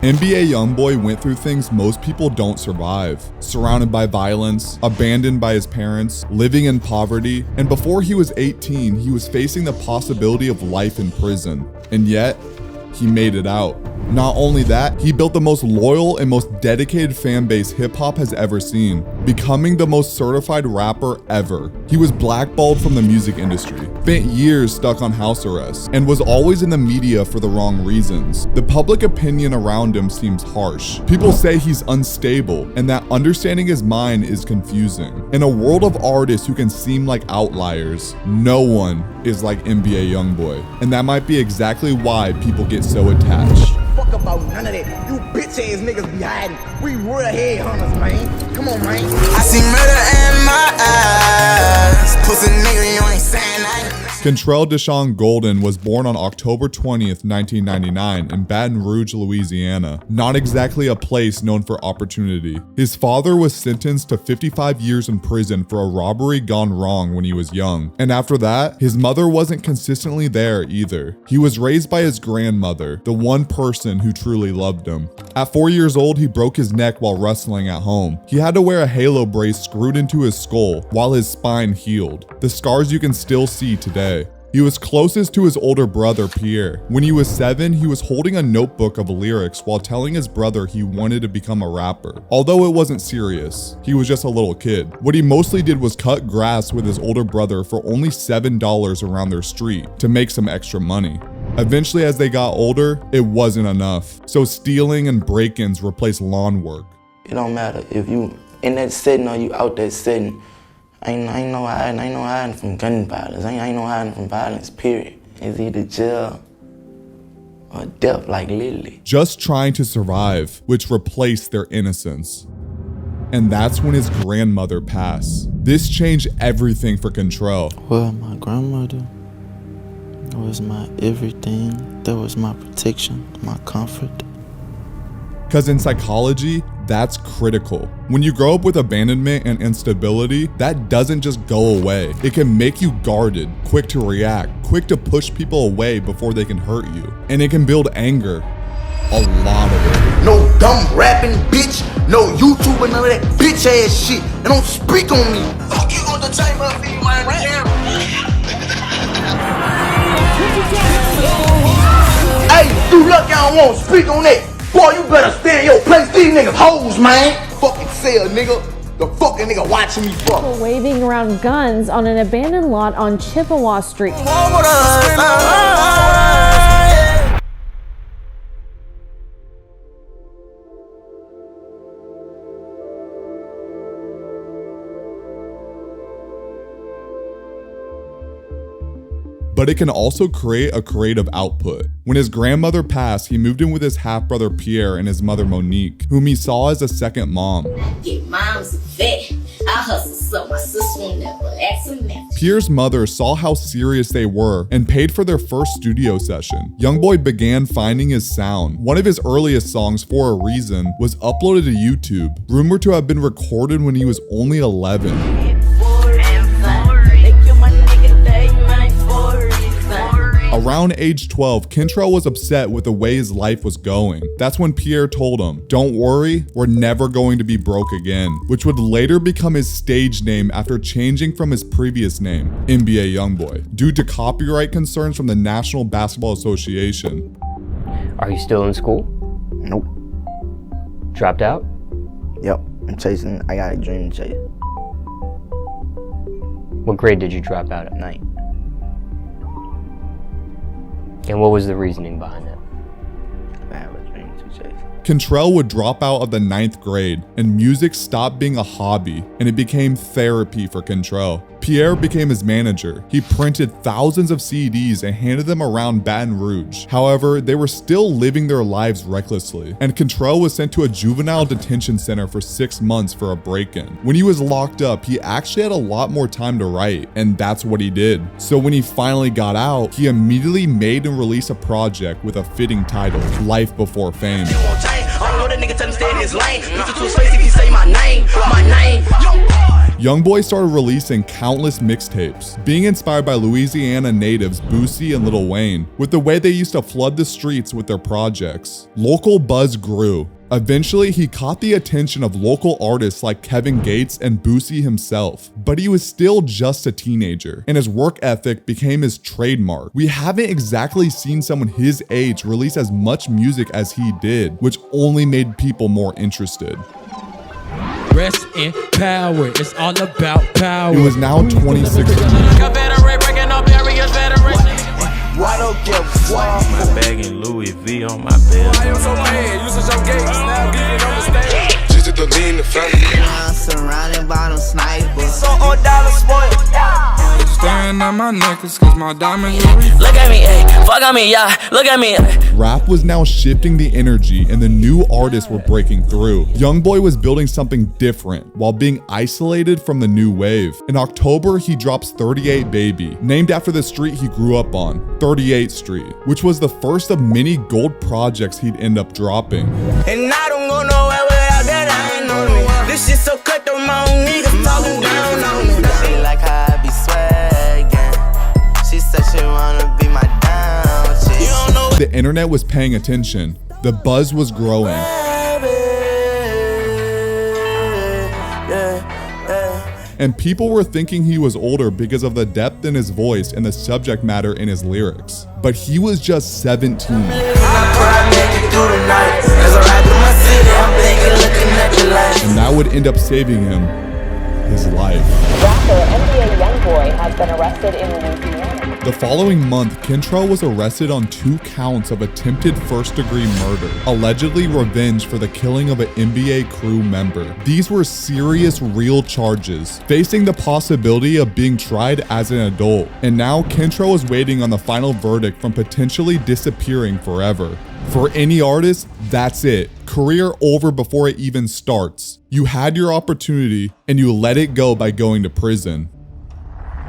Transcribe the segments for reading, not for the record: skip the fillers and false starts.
NBA YoungBoy went through things most people don't survive. Surrounded by violence, abandoned by his parents, living in poverty, and before he was 18, he was facing the possibility of life in prison. And yet, he made it out. Not only that, he built the most loyal and most dedicated fan base hip-hop has ever seen, becoming the most certified rapper ever. He was blackballed from the music industry, spent years stuck on house arrest, and was always in the media for the wrong reasons. The public opinion around him seems harsh. People say he's unstable, and that understanding his mind is confusing. In a world of artists who can seem like outliers, no one is like NBA YoungBoy, and that might be exactly why people get so attached. Fuck about none of that. You bitch ass niggas be hiding. We real headhunters, man. Come on, man. I see murder in my eyes. Pussy nigga, you ain't saying nothing. Kentrell Deshaun Golden was born on October 20th, 1999 in Baton Rouge, Louisiana. Not exactly a place known for opportunity. His father was sentenced to 55 years in prison for a robbery gone wrong when he was young. And after that, his mother wasn't consistently there either. He was raised by his grandmother, the one person who truly loved him. At 4 years old, he broke his neck while wrestling at home. He had to wear a halo brace screwed into his skull while his spine healed. The scars you can still see today. He was closest to his older brother, Pierre. When he was 7, he was holding a notebook of lyrics while telling his brother he wanted to become a rapper. Although it wasn't serious, he was just a little kid. What he mostly did was cut grass with his older brother for only $7 around their street to make some extra money. Eventually, as they got older, it wasn't enough. So stealing and break-ins replaced lawn work. It don't matter if you in that setting or you out that setting. Ain't no hiding from gun violence. Ain't no hiding from violence, period. It's either jail or death, like literally. Just trying to survive, which replaced their innocence. And that's when his grandmother passed. This changed everything for Kentrell. Well, my grandmother was my everything. That was my protection, my comfort. Because in psychology, that's critical. When you grow up with abandonment and instability, that doesn't just go away. It can make you guarded, quick to react, quick to push people away before they can hurt you. And it can build anger. A lot of it. No dumb rapping, bitch. No YouTube and none of that bitch ass shit. And don't speak on me. Fuck you on the time of me, my rap. Hey, you lucky I don't want to speak on that. Boy, you better stay in your place. These niggas hoes, man. Fucking sell, nigga. The fucking nigga watching me fuck. Waving around guns on an abandoned lot on Chippewa Street. But it can also create a creative output. When his grandmother passed, he moved in with his half-brother Pierre and his mother Monique, whom he saw as a second mom. Get mom's vet. I hustle so my sister will never ask a man. Pierre's mother saw how serious they were and paid for their first studio session. YoungBoy began finding his sound. One of his earliest songs, For a Reason, was uploaded to YouTube, rumored to have been recorded when he was only 11. Around age 12, Kentrell was upset with the way his life was going. That's when Pierre told him, "Don't worry, we're never going to be broke again," which would later become his stage name after changing from his previous name, NBA YoungBoy, due to copyright concerns from the National Basketball Association. Are you still in school? Nope. Dropped out? Yep, I got a dream to chase. What grade did you drop out at? 9. And what was the reasoning behind that? I have a dream to chase. Kentrell would drop out of the 9th grade, and music stopped being a hobby, and it became therapy for Kentrell. Pierre became his manager. He printed thousands of CDs and handed them around Baton Rouge. However, they were still living their lives recklessly, and Kentrell was sent to a juvenile detention center for 6 months for a break-in. When he was locked up, he actually had a lot more time to write, and that's what he did. So when he finally got out, he immediately made and released a project with a fitting title, Life Before Fame. I don't know that nigga tell him stay in his lane. Listen to his face if he say my name. Youngboy started releasing countless mixtapes, being inspired by Louisiana natives Boosie and Lil Wayne, with the way they used to flood the streets with their projects. Local buzz grew. Eventually, he caught the attention of local artists like Kevin Gates and Boosie himself, but he was still just a teenager, and his work ethic became his trademark. We haven't exactly seen someone his age release as much music as he did, which only made people more interested. Rest in power, it's all about power. It was now 2016. Why don't give a fuck? My bag and Louis V on my bed. I am so bad, you such your gates, now get it on the stage. Just to lean the family. I'm surrounded by them snipers. So on dollar spoiled. Staring at my necklace cause my diamonds Look at me, ayy. Fuck on me, yeah. Look at me. Rap was now shifting the energy and the new artists were breaking through. Youngboy was building something different while being isolated from the new wave. In October, he drops 38 Baby, named after the street he grew up on, 38th Street, which was the first of many gold projects he'd end up dropping. And I don't go nowhere without that, I ain't know me. This shit so cut through my own niggas talking down on me. She like how I be swaggin'. She said she wanna be my down chick. You don't know The internet was paying attention. The buzz was growing. And people were thinking he was older because of the depth in his voice and the subject matter in his lyrics. But he was just 17. And that would end up saving him his life. Rapper NBA YoungBoy has been arrested in Louisiana. The following month, Kentrell was arrested on 2 counts of attempted first-degree murder, allegedly revenge for the killing of an NBA crew member. These were serious, real charges, facing the possibility of being tried as an adult. And now Kentrell is waiting on the final verdict from potentially disappearing forever. For any artist, that's it. Career over before it even starts. You had your opportunity and you let it go by going to prison.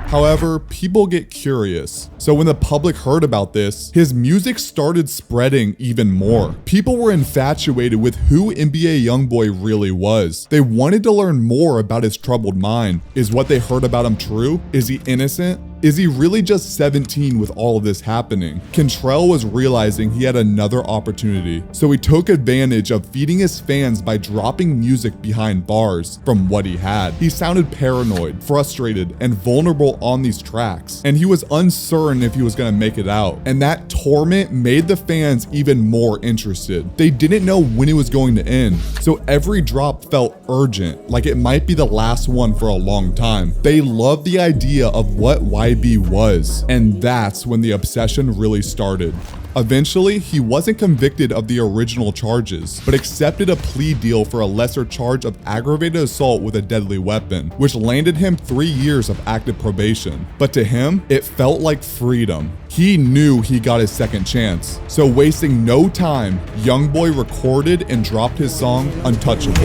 However, people get curious. So when the public heard about this, his music started spreading even more. People were infatuated with who NBA YoungBoy really was. They wanted to learn more about his troubled mind. Is what they heard about him true? Is he innocent? Is he really just 17 with all of this happening? Kentrell was realizing he had another opportunity, so he took advantage of feeding his fans by dropping music behind bars from what he had. He sounded paranoid, frustrated, and vulnerable on these tracks, and he was uncertain if he was gonna make it out. And that torment made the fans even more interested. They didn't know when it was going to end, so every drop felt urgent, like it might be the last one for a long time. They loved the idea of what YB was, and that's when the obsession really started. Eventually, he wasn't convicted of the original charges, but accepted a plea deal for a lesser charge of aggravated assault with a deadly weapon, which landed him 3 years of active probation. But to him, it felt like freedom. He knew he got his second chance. So wasting no time, YoungBoy recorded and dropped his song, Untouchable.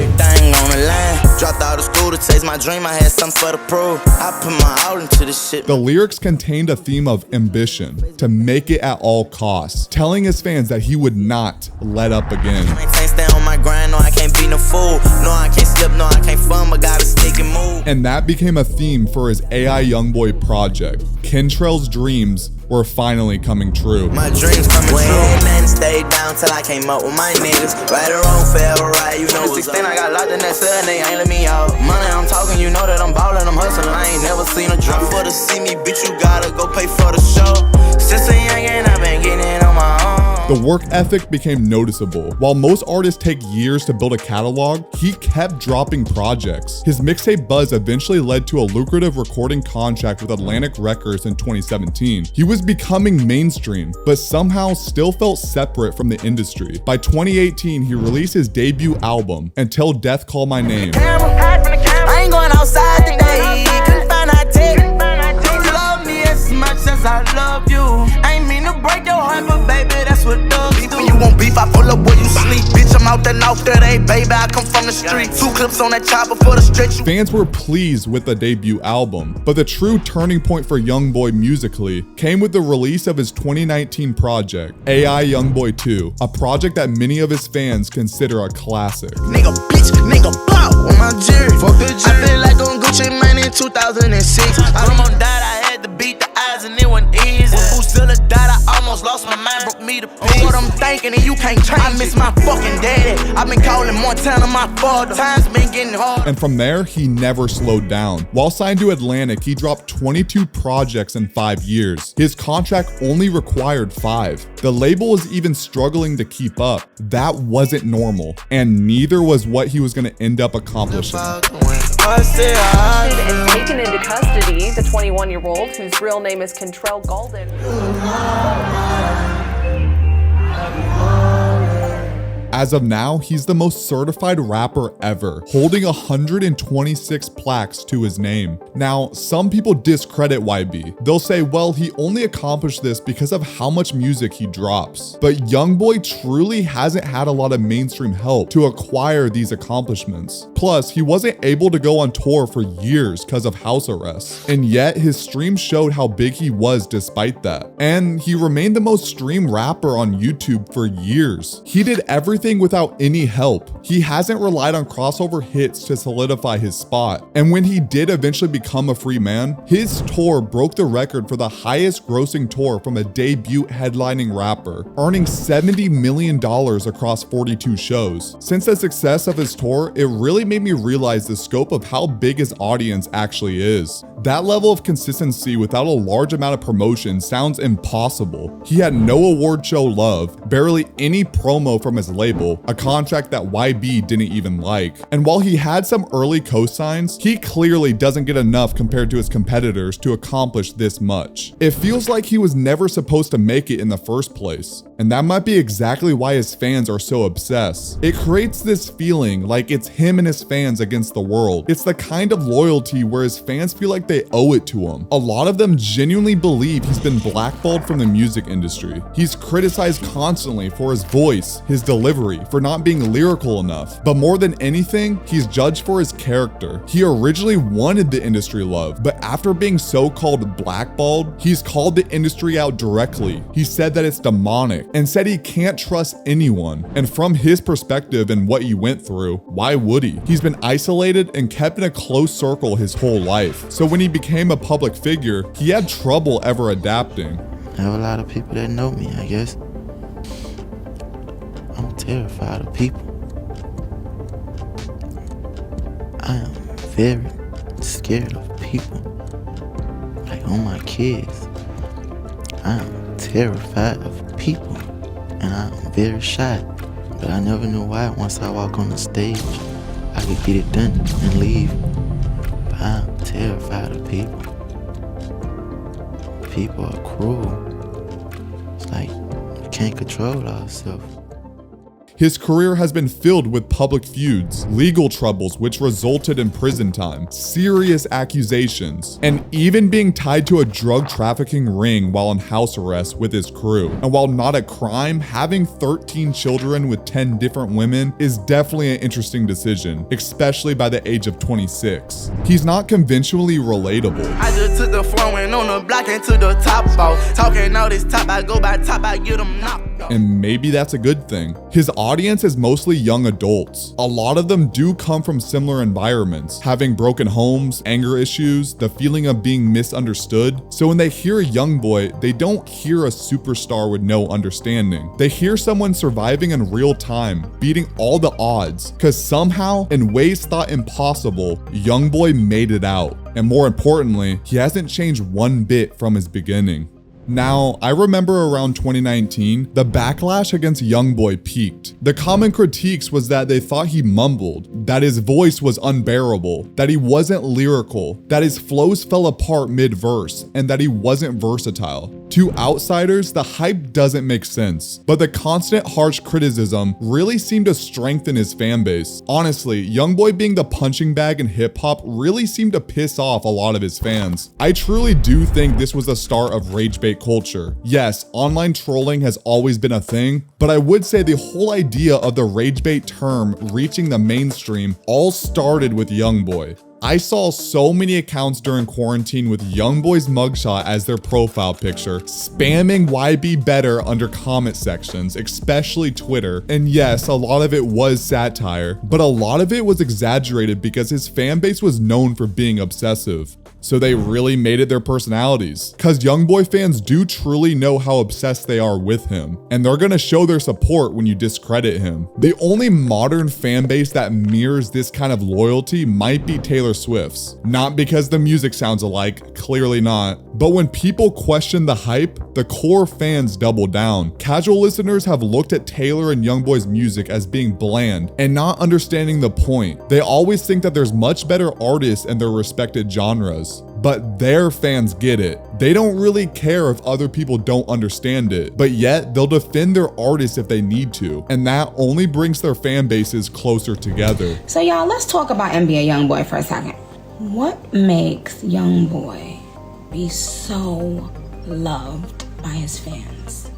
Dropped out of school to chase my dream, I had something for the proof. I put my all into this shit. The lyrics contained a theme of ambition, to make it at all costs, telling his fans that he would not let up again. I can't stay on my grind, no I can't be no fool. No I can't slip, no I can't fun, but gotta stick and move. And that became a theme for his AI YoungBoy project. Kentrell's dreams were finally coming true. My dreams coming true. And stayed down till I came up with my niggas. Right or wrong, forever right, you know. 16 I got locked in that cell and they ain't let me out. Money I'm talking, you know that I'm ballin', I'm hustling. I ain't never seen a drop. For to see me, bitch, you gotta go pay for the show. Since a youngin', I've been getting it on my own. The work ethic became noticeable. While most artists take years to build a catalog, he kept dropping projects. His mixtape buzz eventually led to a lucrative recording contract with Atlantic Records in 2017. He was becoming mainstream, but somehow still felt separate from the industry. By 2018, he released his debut album, Until Death Call My Name. I ain't going outside today. Couldn't find a tick. Don't love me as much as I love you. I ain't mean to break your heart, but baby, that's what does do. You want beef, I pull up where you sleep, bitch. I'm off that ain't baby, I come from the street. 2 clips on that chopper for the stretch. Fans were pleased with the debut album, but the true turning point for Youngboy musically came with the release of his 2019 project, AI YoungBoy 2, a project that many of his fans consider a classic. Nigga bitch, nigga blow on my jury. Fuck the jury. I feel like on Gucci man in 2006. I almost died, I had to beat the eyes and it wasn't easy. When Buzilla died, I almost lost my mind, broke me to pieces. What I'm thinking and you can't change. I miss my fucking daddy. I've been calling Montana my father. Times been getting hard. And from there, he never slowed down. While signed to Atlantic, he dropped 22 projects in 5 years. His contract only required 5. The label was even struggling to keep up. That wasn't normal, and neither was what he was going to end up accomplishing. And taken into custody, the 21-year-old, whose real name is Kentrell. As of now, he's the most certified rapper ever, holding 126 plaques to his name. Now, some people discredit YB. They'll say, well, he only accomplished this because of how much music he drops. But Youngboy truly hasn't had a lot of mainstream help to acquire these accomplishments. Plus, he wasn't able to go on tour for years because of house arrest. And yet, his streams showed how big he was despite that. And he remained the most streamed rapper on YouTube for years. He did everything without any help. He hasn't relied on crossover hits to solidify his spot. And when he did eventually become a free man, his tour broke the record for the highest grossing tour from a debut headlining rapper, earning $70 million across 42 shows. Since the success of his tour, it really made me realize the scope of how big his audience actually is. That level of consistency without a large amount of promotion sounds impossible. He had no award show love, barely any promo from his label, a contract that YB didn't even like. And while he had some early cosigns, he clearly doesn't get enough compared to his competitors to accomplish this much. It feels like he was never supposed to make it in the first place. And that might be exactly why his fans are so obsessed. It creates this feeling like it's him and his fans against the world. It's the kind of loyalty where his fans feel like they owe it to him. A lot of them genuinely believe he's been blackballed from the music industry. He's criticized constantly for his voice, his delivery, for not being lyrical enough. But more than anything, he's judged for his character. He originally wanted the industry love, but after being so-called blackballed, he's called the industry out directly. He said that it's demonic and said he can't trust anyone. And from his perspective and what he went through, why would he? He's been isolated and kept in a close circle his whole life. So when he became a public figure, he had trouble ever adapting. I have a lot of people that know me, I guess. I'm terrified of people. I am very scared of people. Like on my kids. I am terrified of people. And I am very shy. But I never knew why once I walk on the stage, I could get it done and leave. But I am terrified of people. People are cruel. It's like you can't control ourselves. His career has been filled with public feuds, legal troubles which resulted in prison time, serious accusations, and even being tied to a drug trafficking ring while on house arrest with his crew. And while not a crime, having 13 children with 10 different women is definitely an interesting decision, especially by the age of 26. He's not conventionally relatable. I just took the phone and on the block into the top off. Talking all this top, I go by top, I get them knocked off. And maybe that's a good thing. His audience is mostly young adults. A lot of them do come from similar environments, having broken homes, anger issues, the feeling of being misunderstood. So when they hear a Youngboy, they don't hear a superstar with no understanding. They hear someone surviving in real time, beating all the odds, because somehow, in ways thought impossible, Youngboy made it out. And more importantly, he hasn't changed one bit from his beginning. Now, I remember around 2019, the backlash against Youngboy peaked. The common critiques was that they thought he mumbled, that his voice was unbearable, that he wasn't lyrical, that his flows fell apart mid-verse, and that he wasn't versatile. To outsiders, the hype doesn't make sense, but the constant harsh criticism really seemed to strengthen his fan base. Honestly, Youngboy being the punching bag in hip-hop really seemed to piss off a lot of his fans. I truly do think this was the start of rage bait culture. Yes, online trolling has always been a thing, but I would say the whole idea of the rage bait term reaching the mainstream all started with Youngboy. I saw so many accounts during quarantine with Youngboy's mugshot as their profile picture, spamming YB better under comment sections, especially Twitter. And yes, a lot of it was satire, but a lot of it was exaggerated because his fan base was known for being obsessive. So they really made it their personalities. Cause Youngboy fans do truly know how obsessed they are with him, and they're gonna show their support when you discredit him. The only modern fan base that mirrors this kind of loyalty might be Taylor Swift's. Not because the music sounds alike, clearly not, but when people question the hype, the core fans double down. Casual listeners have looked at Taylor and Youngboy's music as being bland and not understanding the point. They always think that there's much better artists in their respected genres. But their fans get it. They don't really care if other people don't understand it, but yet they'll defend their artists if they need to, and that only brings their fan bases closer together. So y'all, let's talk about NBA YoungBoy for a second. What makes YoungBoy be so loved by his fans?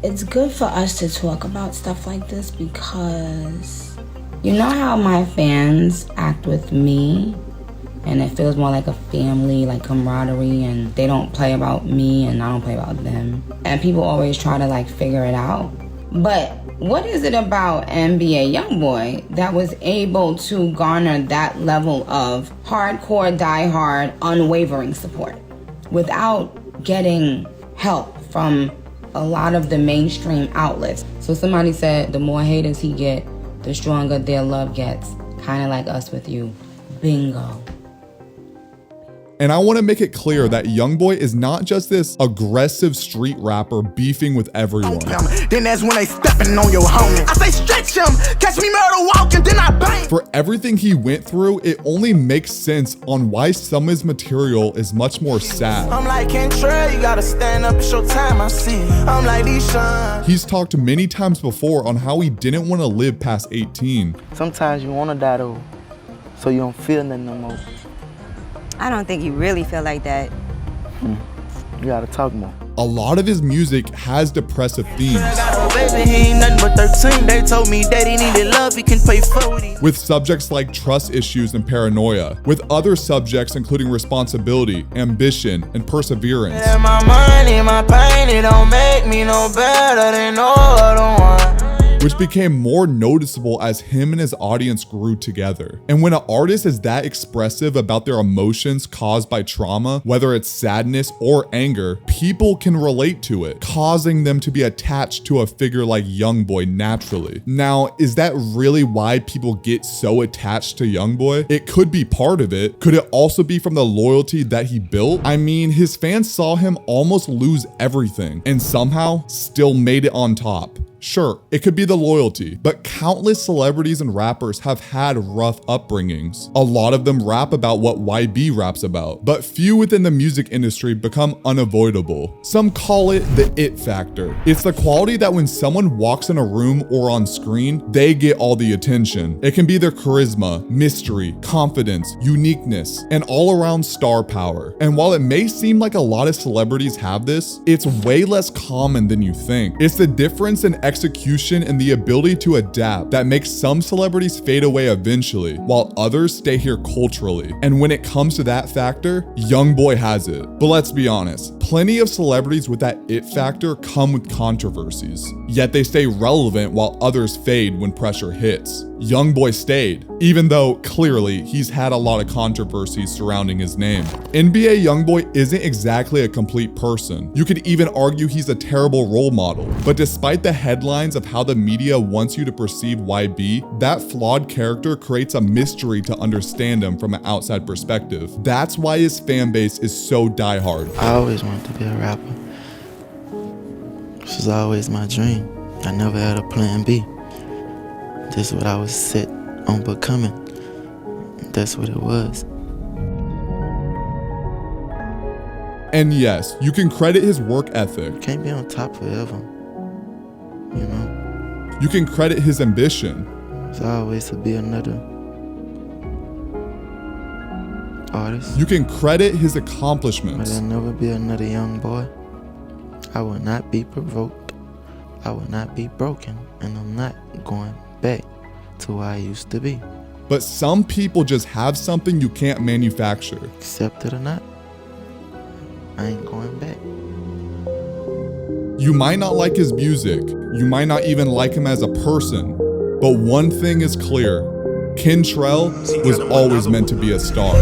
It's good for us to talk about stuff like this because you know how my fans act with me? And it feels more like a family, like camaraderie, and they don't play about me and I don't play about them. And people always try to like figure it out. But what is it about NBA YoungBoy that was able to garner that level of hardcore, diehard, unwavering support without getting help from a lot of the mainstream outlets? So somebody said the more haters he get, the stronger their love gets. Kind of like us with you. Bingo. And I want to make it clear that Youngboy is not just this aggressive street rapper beefing with everyone. Then that's when they stepping on your homie. I say stretch him, catch me murder walking, then I bang. For everything he went through, it only makes sense on why some of his material is much more sad. I'm like Kentrell, you gotta stand up, it's your time, I see. I'm like Deshaun. He's talked many times before on how he didn't want to live past 18. Sometimes you want to die though, so you don't feel nothing no more. I don't think you really feel like that. You gotta talk more. A lot of his music has depressive themes. With subjects like trust issues and paranoia. With other subjects including responsibility, ambition, and perseverance. My money, my pain, it don't make me no better than no other one. Which became more noticeable as him and his audience grew together. And when an artist is that expressive about their emotions caused by trauma, whether it's sadness or anger, people can relate to it, causing them to be attached to a figure like Youngboy naturally. Now, is that really why people get so attached to Youngboy? It could be part of it. Could it also be from the loyalty that he built? I mean, his fans saw him almost lose everything and somehow still made it on top. Sure, it could be the loyalty, but countless celebrities and rappers have had rough upbringings. A lot of them rap about what YB raps about, but few within the music industry become unavoidable. Some call it the it factor. It's the quality that when someone walks in a room or on screen, they get all the attention. It can be their charisma, mystery, confidence, uniqueness, and all-around star power. And while it may seem like a lot of celebrities have this, it's way less common than you think. It's the difference in execution and the ability to adapt that makes some celebrities fade away eventually, while others stay here culturally. And when it comes to that factor, Youngboy has it. But let's be honest, plenty of celebrities with that it factor come with controversies, yet they stay relevant while others fade when pressure hits. Youngboy stayed, even though clearly he's had a lot of controversies surrounding his name. NBA YoungBoy isn't exactly a complete person. You could even argue he's a terrible role model, but despite the headlines of how the media wants you to perceive YB, that flawed character creates a mystery to understand him from an outside perspective. That's why his fan base is so diehard. I always wanted to be a rapper. This was always my dream. I never had a plan B. This is what I was set on becoming. That's what it was. And yes, you can credit his work ethic. Can't be on top forever, you know? You can credit his ambition. There's always to be another artist. You can credit his But accomplishments. there'll never be another young boy. I will not be provoked. I will not be broken. And I'm not going back to where I used to be. But some people just have something you can't manufacture. Accept it or not, I ain't going back. You might not like his music. You might not even like him as a person. But one thing is clear. Kentrell was always meant to be a star.